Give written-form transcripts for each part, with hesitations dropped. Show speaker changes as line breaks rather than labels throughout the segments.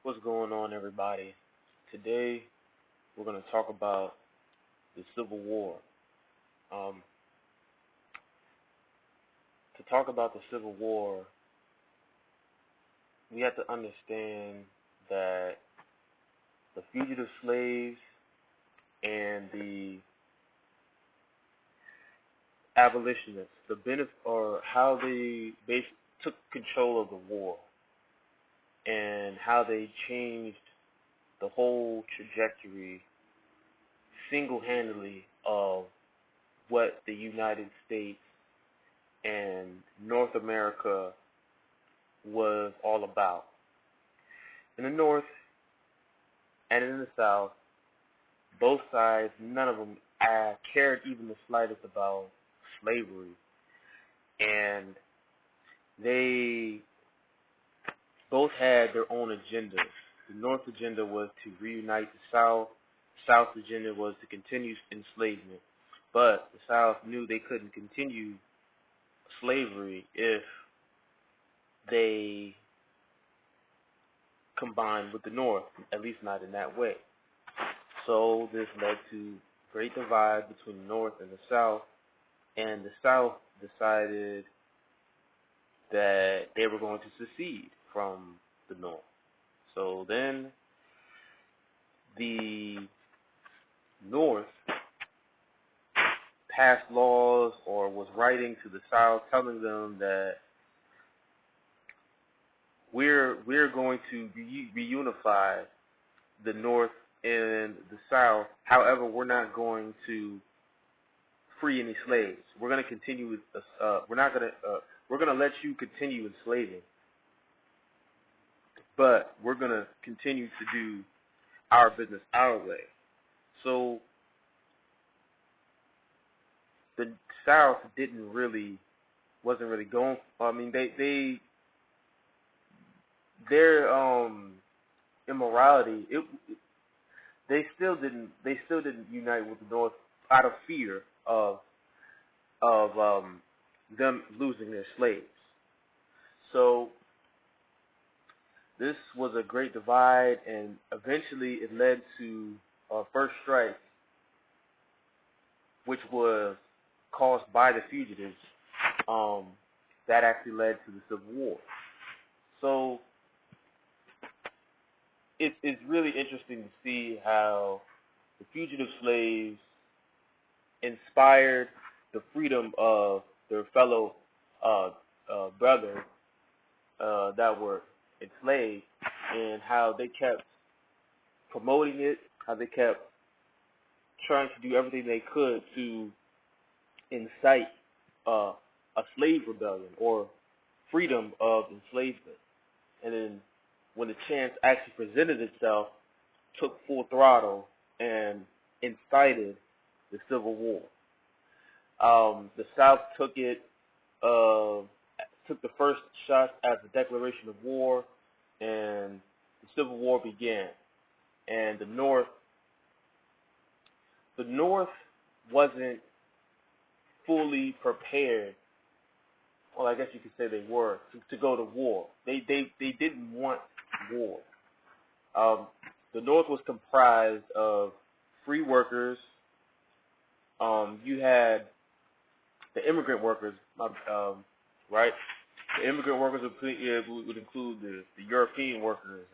What's going on, everybody? Today, we're going to talk about the Civil War. Um, to talk about the Civil War, we have to understand that the fugitive slaves and the abolitionists, the benefit or how they basically took control of the war and how they changed the whole trajectory single-handedly of what the United States and North America was all about. In the North and in the South, both sides, none of them cared even the slightest about slavery. And they both had their own agendas. The North agenda was to reunite the South. The South agenda was to continue enslavement. But the South knew they couldn't continue slavery if they combined with the North, at least not in that way. So this led to great divide between the North and the South, and the South decided that they were going to secede from the North. So then the North passed laws or was writing to the South telling them that we're going to reunify the North and the South. However, we're not going to free any slaves. We're going to continue with we're going to let you continue enslaving, but we're going to continue to do our business our way. So the South wasn't really going. I mean, their immorality. They still didn't unite with the North out of fear of them losing their slaves. So this was a great divide, and eventually it led to first strike, which was caused by the fugitives. That actually led to the Civil War. So it's really interesting to see how the fugitive slaves inspired the freedom of their fellow brothers that were enslaved, and how they kept promoting it, how they kept trying to do everything they could to incite a slave rebellion or freedom of enslavement. And then when the chance actually presented itself, took full throttle and incited the Civil War. The South took the first shot at the declaration of war, and the Civil War began. And the North wasn't fully prepared. Well, I guess you could say they were to go to war. They didn't want war. The North was comprised of free workers. You had the immigrant workers, right? The immigrant workers would include the European workers,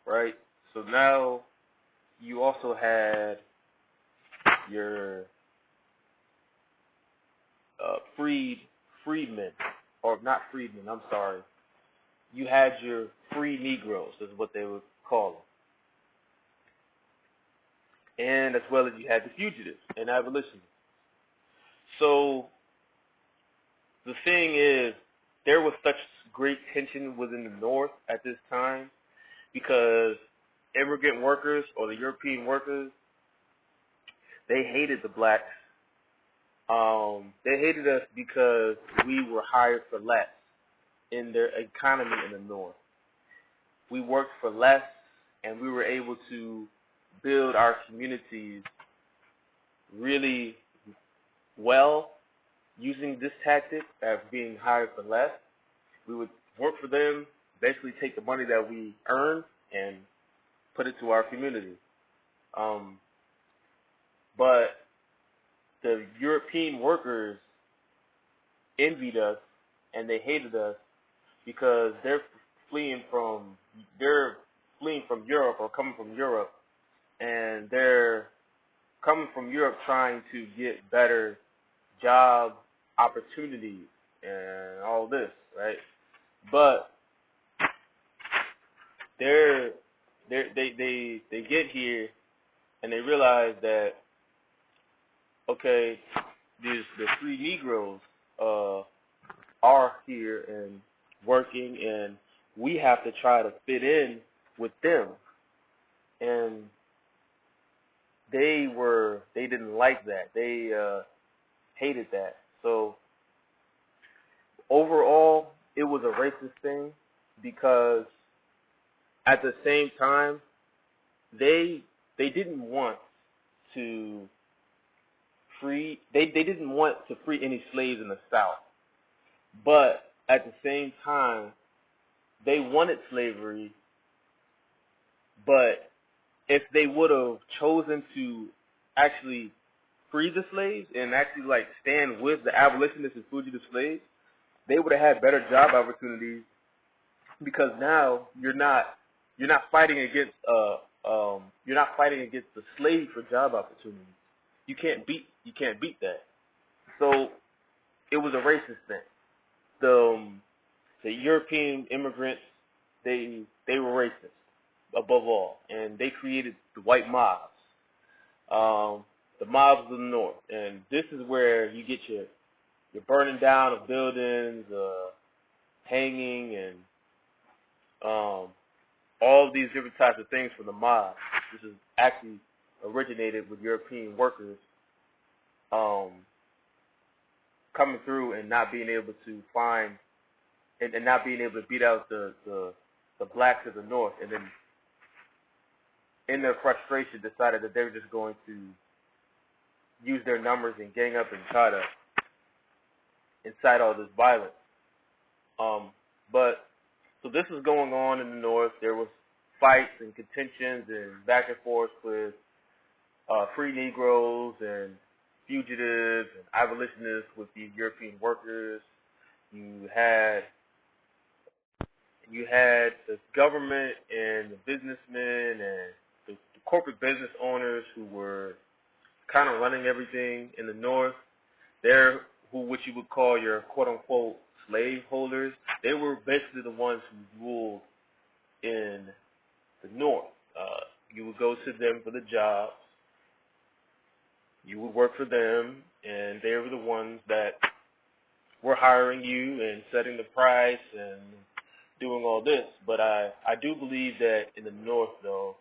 right? So now you also had your freedmen, or not freedmen, I'm sorry. You had your free Negroes, is what they would call them. And as well as you had the fugitives and abolitionists. So the thing is, there was such great tension within the North at this time because immigrant workers or the European workers, they hated the blacks. They hated us because we were hired for less in their economy in the North. We worked for less, and we were able to build our communities really well using this tactic of being hired for less. We would work for them, basically take the money that we earn and put it to our community. But the European workers envied us and they hated us because they're fleeing from Europe or coming from Europe, and they're coming from Europe trying to get better job opportunities and all this, right? But they get here and they realize that, okay, the free Negroes are here and working, and we have to try to fit in with them. And they didn't like that. They hated that. So overall, it was a racist thing because at the same time, they didn't want to free any slaves in the South. But at the same time, they wanted slavery, but if they would have chosen to actually free the slaves and actually like stand with the abolitionists and fugitive slaves, they would have had better job opportunities, because now you're not fighting against the slave for job opportunities. You can't beat that. So it was a racist thing. The European immigrants, they were racist above all, and they created the white mobs, the mobs of the North, and this is where you get your burning down of buildings, hanging, and all of these different types of things from the mob. This is actually originated with European workers coming through and not being able to find and not being able to beat out the blacks of the North, and then in their frustration decided that they were just going to use their numbers and gang up and try to incite all this violence. But so this was going on in the North. There was fights and contentions and back and forth with free Negroes and fugitives and abolitionists with these European workers. You had the government and the businessmen and the corporate business owners who were kind of running everything in the North. They're what you would call your quote-unquote slave holders. They were basically the ones who ruled in the North. You would go to them for the jobs. You would work for them, and they were the ones that were hiring you and setting the price and doing all this. But I do believe that in the North, though,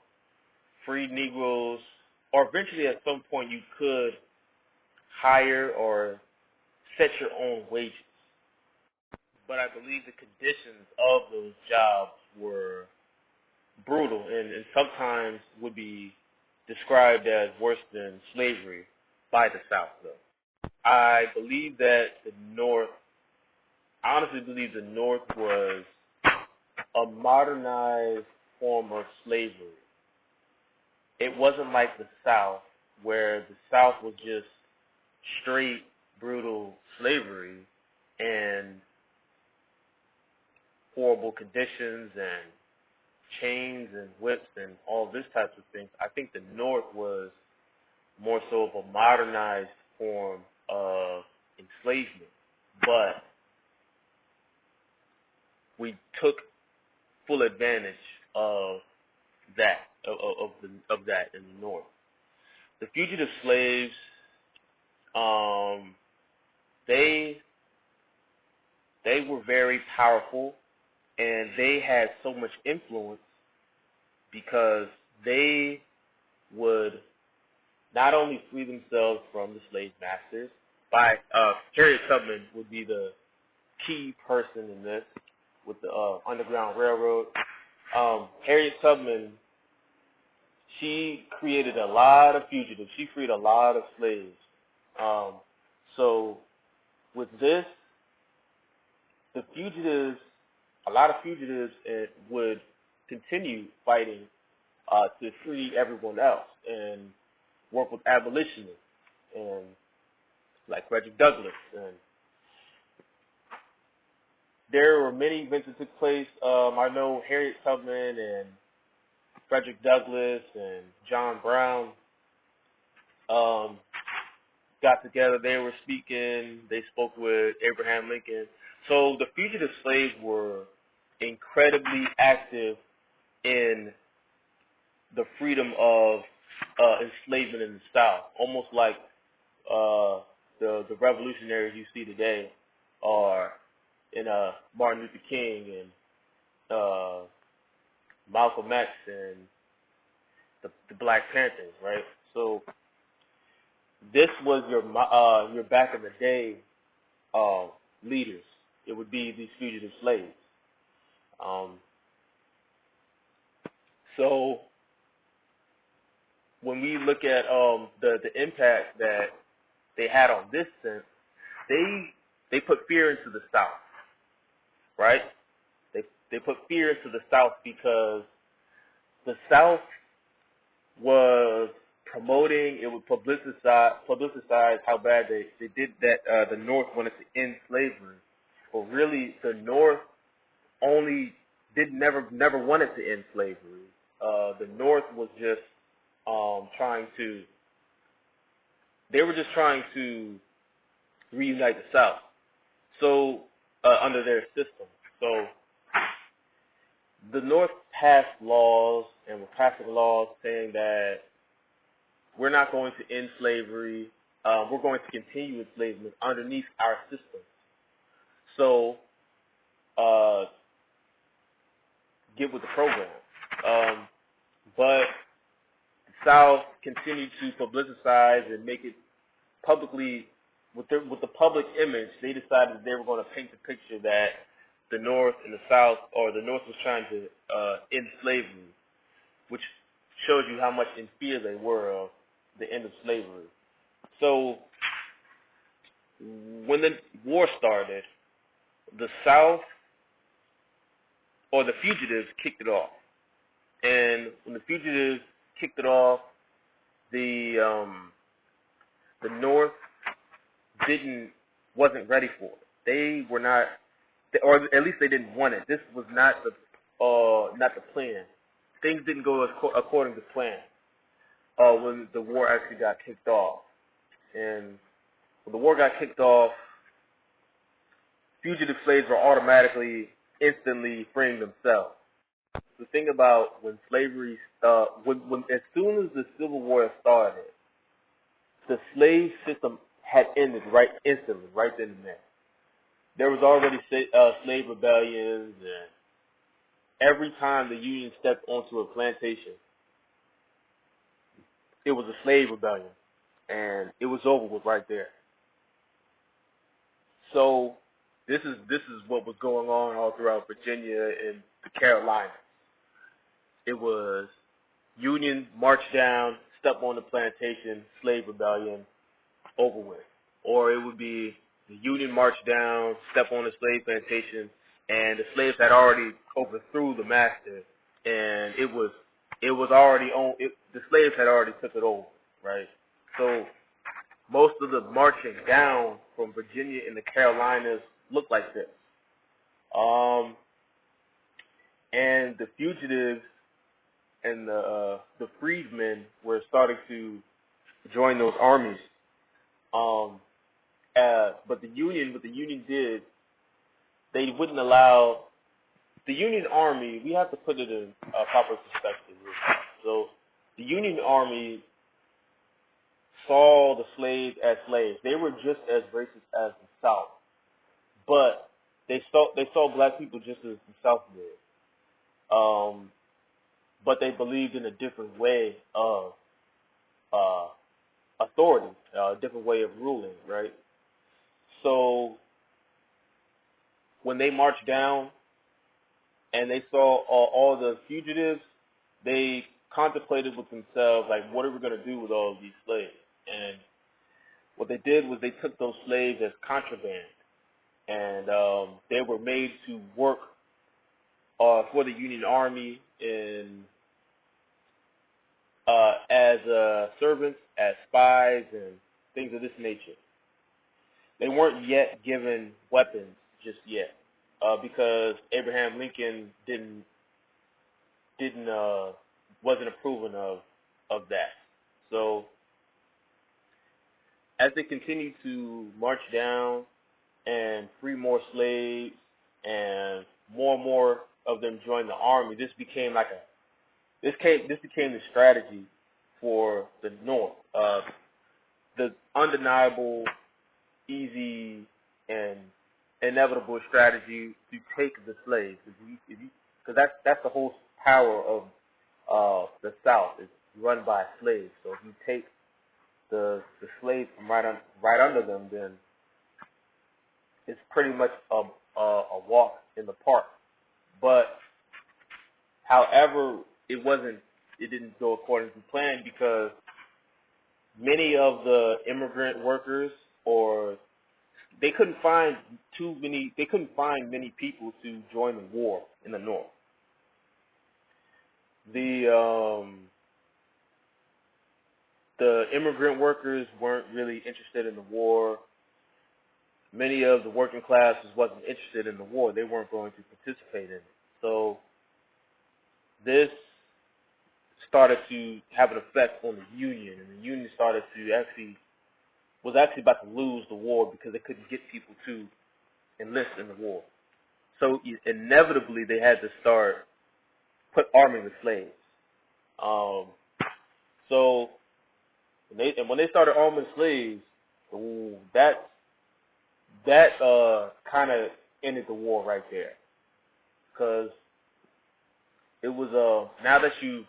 free Negroes, or eventually at some point you could hire or set your own wages. But I believe the conditions of those jobs were brutal and sometimes would be described as worse than slavery by the South, though. I believe that I honestly believe the North was a modernized form of slavery. It wasn't like the South, where the South was just straight, brutal slavery and horrible conditions and chains and whips and all this types of things. I think the North was more so of a modernized form of enslavement, but we took full advantage of that, of that in the North. The fugitive slaves, they were very powerful, and they had so much influence because they would not only free themselves from the slave masters by Harriet Tubman would be the key person in this with the Underground Railroad. Harriet Tubman, she created a lot of fugitives. She freed a lot of slaves. So with this, the fugitives a lot of fugitives would continue fighting to free everyone else and work with abolitionists and like Frederick Douglass. And there were many events that took place. I know Harriet Tubman and Frederick Douglass and John Brown got together. They were speaking. They spoke with Abraham Lincoln. So the fugitive slaves were incredibly active in the freedom of enslavement in the South, almost like the revolutionaries you see today are in Martin Luther King and Malcolm X and the Black Panthers, right? So this was your back in the day leaders. It would be these fugitive slaves. So when we look at the impact that they had on this sense, they put fear into the South, right? They put fear into the South because the South was promoting, it would publicize how bad they did that. The North wanted to end slavery, but really the North only never wanted to end slavery. The North was just they were just trying to reunite the South. So under their system. So the North passed laws and were passing laws saying that we're not going to end slavery. We're going to continue enslavement underneath our system. So get with the program. But the South continued to publicize and make it publicly with the public image. They decided that they were going to paint the picture that the North and the South, or the North was trying to end slavery, which shows you how much in fear they were of the end of slavery. So when the war started, the South, or the fugitives, kicked it off. And when the fugitives kicked it off, the North wasn't ready for it. They were not, or at least they didn't want it. This was not the plan. Things didn't go according to plan when the war actually got kicked off. And when the war got kicked off, fugitive slaves were automatically, instantly freeing themselves. The thing about when slavery, when as soon as the Civil War started, the slave system had ended instantly, right then and there. There was already slave rebellions, and every time the Union stepped onto a plantation, it was a slave rebellion, and it was over with right there. So this is what was going on all throughout Virginia and the Carolinas. It was Union march down, step on the plantation, slave rebellion, over with. Or it would be the Union march down, step on the slave plantation, and the slaves had already overthrew the master, and it was already on. The slaves had already took it over, right? So most of the marching down from Virginia and the Carolinas looked like this. And the fugitives and the freedmen were starting to join those armies. But what the Union did, they wouldn't allow the Union Army. We have to put it in proper perspective. So the Union Army saw the slaves as slaves. They were just as racist as the South, but they saw black people just as the South did. But they believed in a different way of authority, a different way of ruling, right? So when they marched down and they saw all the fugitives, they contemplated with themselves, like, what are we going to do with all of these slaves? And what they did was they took those slaves as contraband, and they were made to work for the Union Army in as servants, as spies, and things of this nature. They weren't yet given weapons just yet, because Abraham Lincoln wasn't approving of that. So as they continued to march down and free more slaves, and more of them joined the army, this became the strategy for the North. The undeniable, easy, and inevitable strategy to take the slaves, because that's the whole power of the South. It's run by slaves. So if you take the slaves from right under them, then it's pretty much a walk in the park. But however, it didn't go according to plan, because many of the immigrant workers, or they couldn't find many people to join the war in the North. The immigrant workers weren't really interested in the war. Many of the working classes wasn't interested in the war. They weren't going to participate in it. So this started to have an effect on the Union, and the Union was actually about to lose the war, because they couldn't get people to enlist in the war. So inevitably they had to start arming the slaves. So when they started arming slaves, that kind of ended the war right there, because it was now that you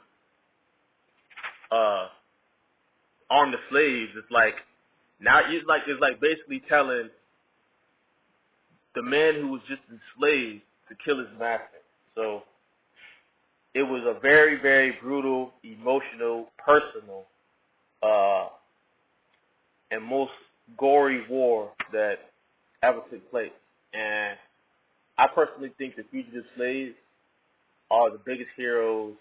arm the slaves, it's like basically telling the man who was just enslaved to kill his master. So it was a very, very brutal, emotional, personal, and most gory war that ever took place. And I personally think the fugitive slaves are the biggest heroes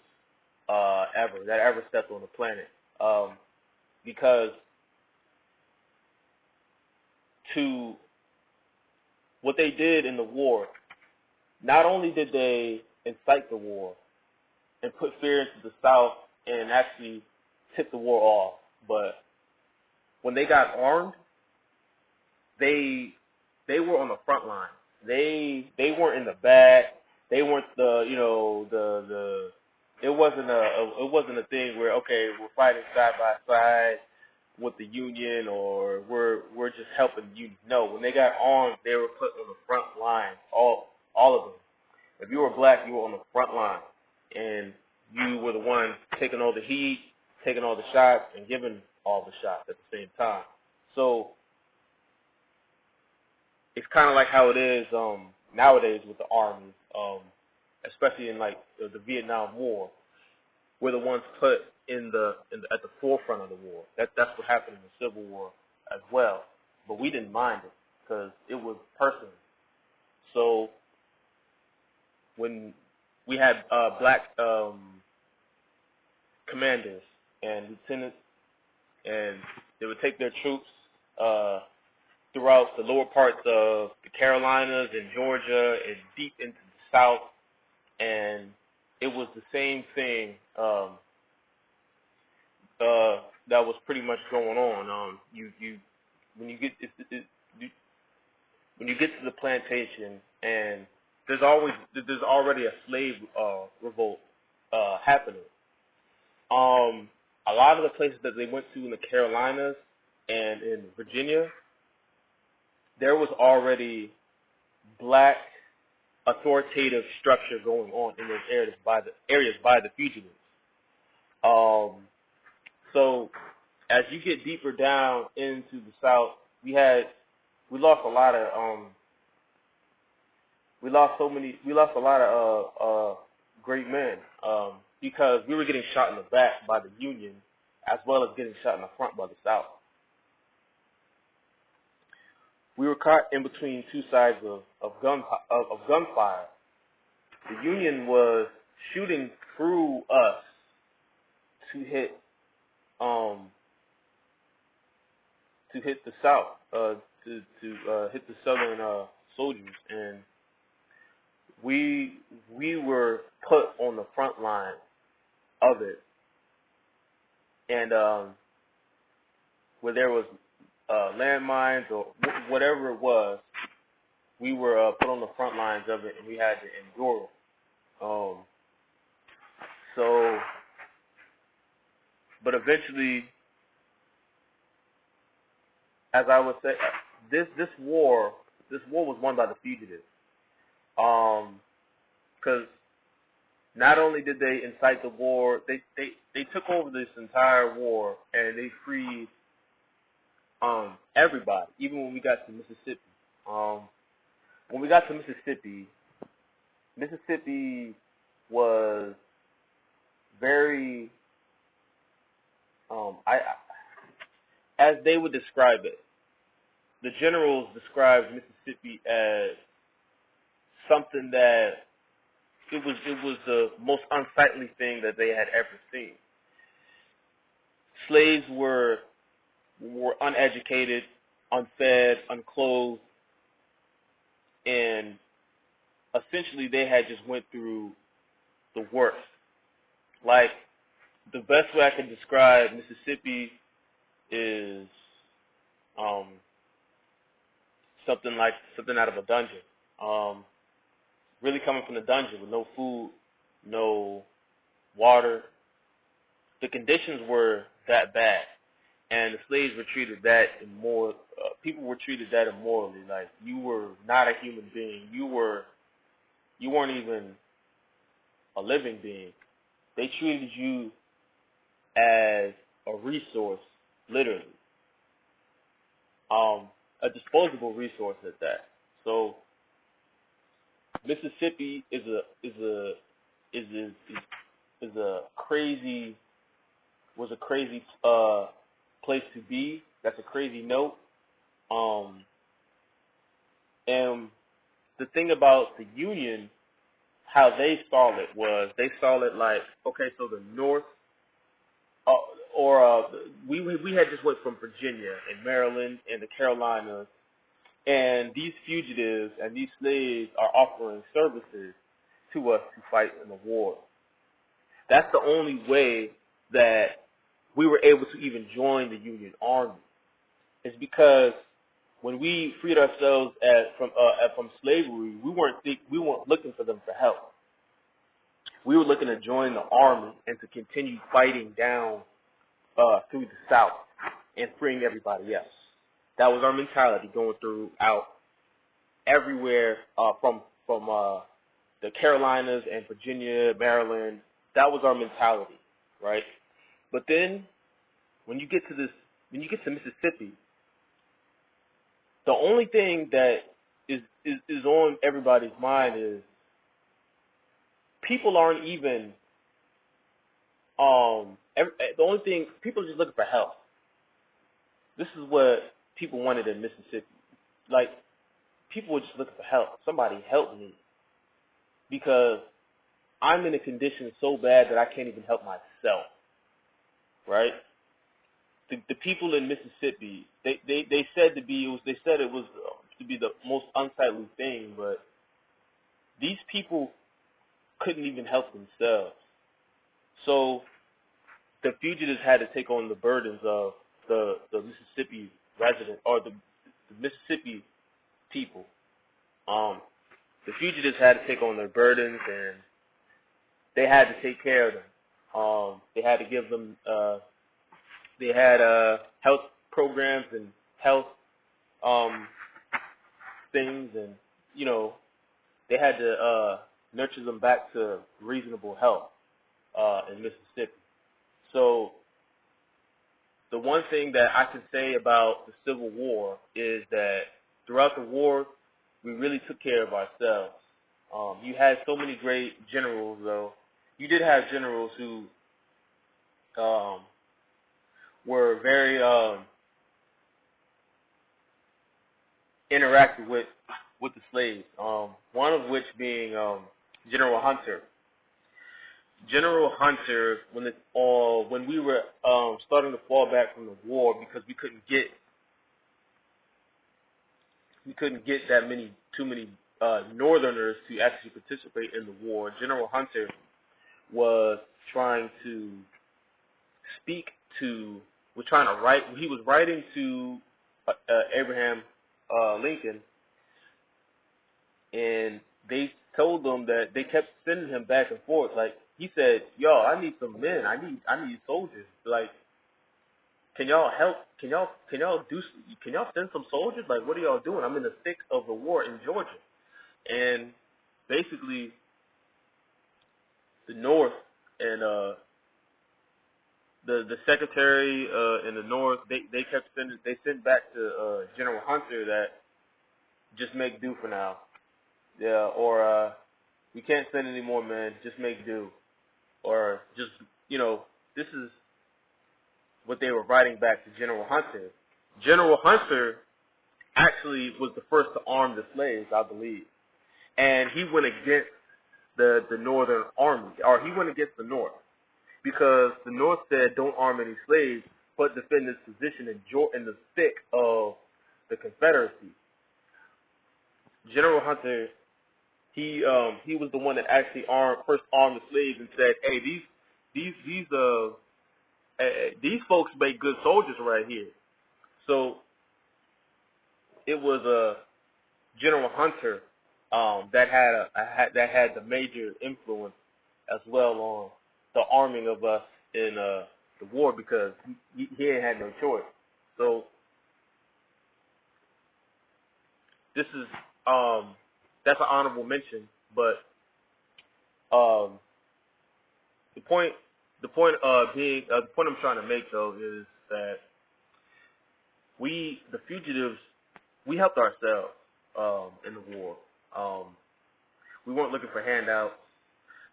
that ever stepped on the planet, because to what they did in the war, not only did they incite the war and put fear into the South and actually tip the war off, but when they got armed, they were on the front line. They weren't in the back. They weren't it wasn't a thing where, okay, we're fighting side by side with the Union, or we're just helping the Union. No, when they got armed, they were put on the front line. All of them. If you were black, you were on the front line, and you were the one taking all the heat, taking all the shots, and giving all the shots at the same time. So it's kind of like how it is nowadays with the armies, especially in like the Vietnam War. We're the ones put at the forefront of the war. That's what happened in the Civil War as well. But we didn't mind it, because it was personal. So when we had black commanders and lieutenants, and they would take their troops throughout the lower parts of the Carolinas and Georgia and deep into the South, and it was the same thing that was pretty much going on. When you get to the plantation, and there's already a slave revolt happening. A lot of the places that they went to in the Carolinas and in Virginia, there was already black authoritative structure going on in those areas by the fugitives. So as you get deeper down into the South, we lost a lot of great men, because we were getting shot in the back by the Union, as well as getting shot in the front by the South. We were caught in between two sides of gunfire, the Union was shooting through us to hit the South, to hit the Southern soldiers, and we were put on the front line of it, and where there was landmines or whatever it was, we were put on the front lines of it, and we had to endure it. So, but eventually, as I would say, this war was won by the fugitives. Because not only did they incite the war, they took over this entire war and they freed everybody, even when we got to Mississippi. When we got to Mississippi was very, as they would describe it, the generals described Mississippi as something that it was the most unsightly thing that they had ever seen. Slaves were uneducated, unfed, unclothed, and essentially they had just went through the worst. Like, the best way I can describe Mississippi is something out of a dungeon. Really coming from the dungeon with no food, no water. The conditions were that bad, and the slaves were treated that people were treated that immorally. Like, you were not a human being. You weren't even a living being. They treated you as a resource, literally, a disposable resource at that. So Mississippi is a crazy place to be. That's a crazy note. And the thing about the Union, how they saw it like, okay, so the North, we had just went from Virginia and Maryland and the Carolinas, and these fugitives and these slaves are offering services to us to fight in the war. That's the only way that we were able to even join the Union Army. It's because when we freed ourselves from slavery, we weren't looking for them for help. We were looking to join the army and to continue fighting down through the South and freeing everybody else. That was our mentality going throughout everywhere from the Carolinas and Virginia, Maryland. That was our mentality, right? But then when you get to Mississippi, the only thing that is on everybody's mind is people aren't even the only thing, people are just looking for help. This is what people wanted in Mississippi. Like, people were just looking for help. Somebody help me, because I'm in a condition so bad that I can't even help myself, right? The people in Mississippi, they said it was to be the most unsightly thing, but these people couldn't even help themselves. So the fugitives had to take on the burdens of the Mississippi resident, or the Mississippi people. The fugitives had to take on their burdens, and they had to take care of them. They had to give them. They had health programs and health things, and they had to nurture them back to reasonable health in Mississippi. So the one thing that I can say about the Civil War is that throughout the war, we really took care of ourselves. You had so many great generals, though. You did have generals who were very interactive with the slaves. One of which being General Hunter. General Hunter, when we were starting to fall back from the war because we couldn't get too many Northerners to actually participate in the war. General Hunter was trying to speak to, was trying to write. He was writing to Abraham Lincoln, and they told them that they kept sending him back and forth. Like he said, "Yo, I need some men. I need soldiers. Like, can y'all help? Can y'all send some soldiers? Like, what are y'all doing? I'm in the thick of the war in Georgia." And basically, the North and the secretary in the North, they sent back to General Hunter that just make do for now. Yeah, or we can't send any more men, just make do. Or just, this is what they were writing back to General Hunter. General Hunter actually was the first to arm the slaves, I believe. And he went against the Northern Army, or he went against the North, because the North said don't arm any slaves, but defend its position in the thick of the Confederacy. General Hunter, he was the one that actually first armed the slaves and said, "Hey, these folks make good soldiers right here." So it was General Hunter that had the major influence as well on the arming of us in the war, because he ain't had no choice. So this is that's an honorable mention, but the point I'm trying to make though is that the fugitives, we helped ourselves in the war. We weren't looking for handouts.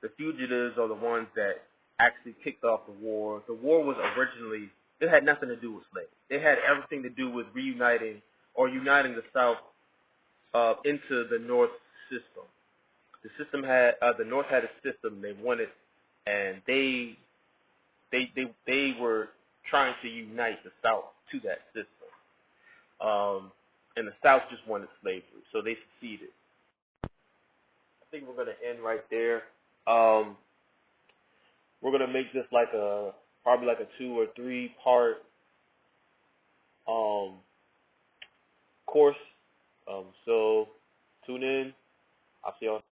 The fugitives are the ones that actually kicked off the war. The war was originally, it had nothing to do with slavery. It had everything to do with reuniting or uniting the South into the North system. The North had a system they wanted, and they were trying to unite the South to that system. And the South just wanted slavery, so they succeeded. I think we're going to end right there. We're going to make this probably like a 2 or 3 part course. So tune in. I'll see y'all.